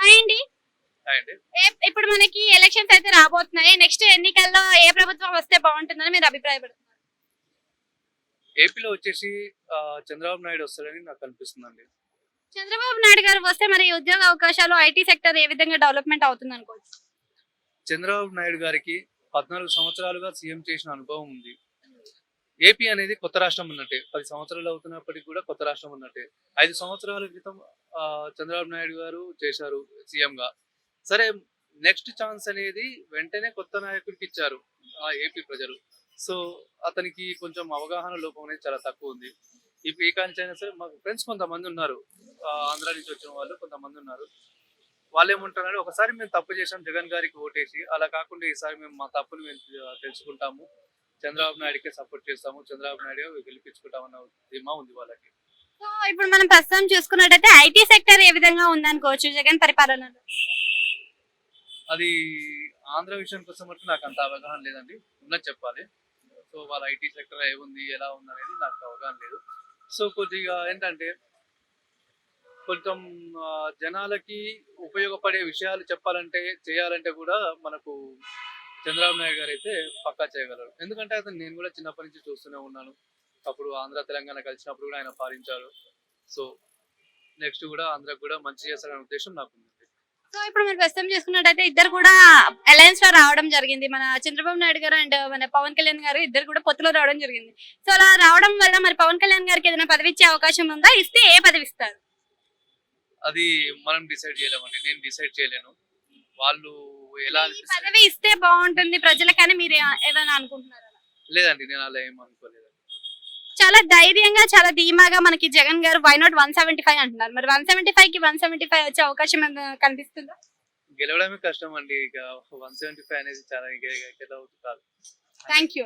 అయ్యండి. అండి ఇప్పుడు మనకి ఎలక్షన్స్ అయితే రాబోతున్నాయి. నెక్స్ట్ ఎన్నికల్లో ఏ ప్రభుత్వం వస్తే బాగుంటుందని మీరు అభిప్రాయపడుతున్నారు? ఏపీలో వచ్చేసి చంద్రబాబు నాయుడు వస్తాడని నాకు అనిపిస్తుందండి. చంద్రబాబు నాయుడు గారు వస్తే మరి ఉద్యోగ అవకాశాలు ఐటీ సెక్టర్ ఏ విధంగా డెవలప్మెంట్ అవుతుంది అనుకోవచ్చు? చంద్రబాబు నాయుడు గారికి 14 సంవత్సరాలుగా సీఎం చేసిన అనుభవం ఉంది. ఏపీ అనేది కొత్త రాష్ట్రం ఉన్నట్టే. 10 సంవత్సరాలు అవుతున్నప్పటికీ కూడా కొత్త రాష్ట్రం ఉన్నట్టే. 5 సంవత్సరాల క్రితం చంద్రబాబు నాయుడు గారు చేశారు సీఎంగా. సరే, నెక్స్ట్ ఛాన్స్ అనేది వెంటనే కొత్త నాయకుడికి ఇచ్చారు ఏపీ ప్రజలు. సో అతనికి కొంచెం అవగాహన లోపం అనేది చాలా తక్కువ ఉంది. ఇప్పుడు ఏ కాంచైనా సరే మాకు ఫ్రెండ్స్ కొంతమంది ఉన్నారు, ఆంధ్ర నుంచి వచ్చిన వాళ్ళు కొంతమంది ఉన్నారు. వాళ్ళు ఏమంటున్నారు, ఒకసారి మేము తప్పు చేసాం జగన్ గారికి ఓటేసి, అలా కాకుండా ఈసారి మేము మా తప్పులు మేము తెలుసుకుంటాము, చంద్రబాబు నాయుడుకే సపోర్ట్ చేస్తాము, చంద్రబాబు నాయుడు గెలిపించుకుంటామన్న ధీమా ఉంది వాళ్ళకి. సో ఇప్పుడు మనం ప్రస్తుతం చూసుకున్నట్టయితే ఐటీ సెక్టర్ ఏ విధంగా ఉందనుకోవచ్చు జగన్ పరిపాలనలో? అది ఆంధ్ర విషయం కోసం మటుకు నాకు అంత అవగాహన లేదండి, ఉన్నది చెప్పాలి. సో వాళ్ళ ఐటీ సెక్టర్ ఏముంది ఎలా ఉంది అనేది నాకు అవగాహన లేదు. సో కొద్దిగా ఏంటంటే కొంచెం జనాలకి ఉపయోగపడే విషయాలు చెప్పాలంటే చేయాలంటే కూడా మనకు చంద్రబాబు నాయుడు గారు అయితే పక్కా చేయగలరు. ఎందుకంటే అతను నేను కూడా చిన్నప్పటి నుంచి చూస్తూనే ఉన్నాను. అప్పుడు ఆంధ్ర తెలంగాణ కలిసినప్పుడు కూడా ఆయన పాలించారు. సో నెక్స్ట్ కూడా ఆంధ్రకు కూడా మంచి చేస్తారనే ఉద్దేశం నాకు ఉంది. సో ఇప్పుడు మీరు ప్రస్తుతం చూసుకున్నట్టయితే ఇద్దరు కూడా అలయన్స్ లో రావడం జరిగింది. మన చంద్రబాబు నాయుడు గారు అండ్ మన పవన్ కళ్యాణ్ గారు ఇద్దరు కూడా పొత్తులో రావడం జరిగింది. సో అలా రావడం వల్ల మరి పవన్ కళ్యాణ్ గారికి ఏదైనా పదవి ఇచ్చే అవకాశం ఉందా? ఇస్తే ఏ పదవి ఇస్తారు? అది మనం డిసైడ్ చేయలేమండి, నేను డిసైడ్ చేయలేను. వాళ్ళు ఎలా ఈ పదవి ఇస్తే బాగుంటుంది ప్రజలకని మీరు ఏమైనా అనుకుంటున్నారా? లేదండి, నేను అలా ఏం అనుకోలేదు. చాలా ధైర్యంగా చాలా ధీమాగా మనకి జగన్ గారు వై నాట్ 175 అంటున్నారు. మరి 175 కి 175 వచ్చే అవకాశం కనిపిస్తుందా? గెలవడమే కష్టం అండి, ఇక 175 అనేది చాలా ఎలా అవుతుంది కాదు. Thank you.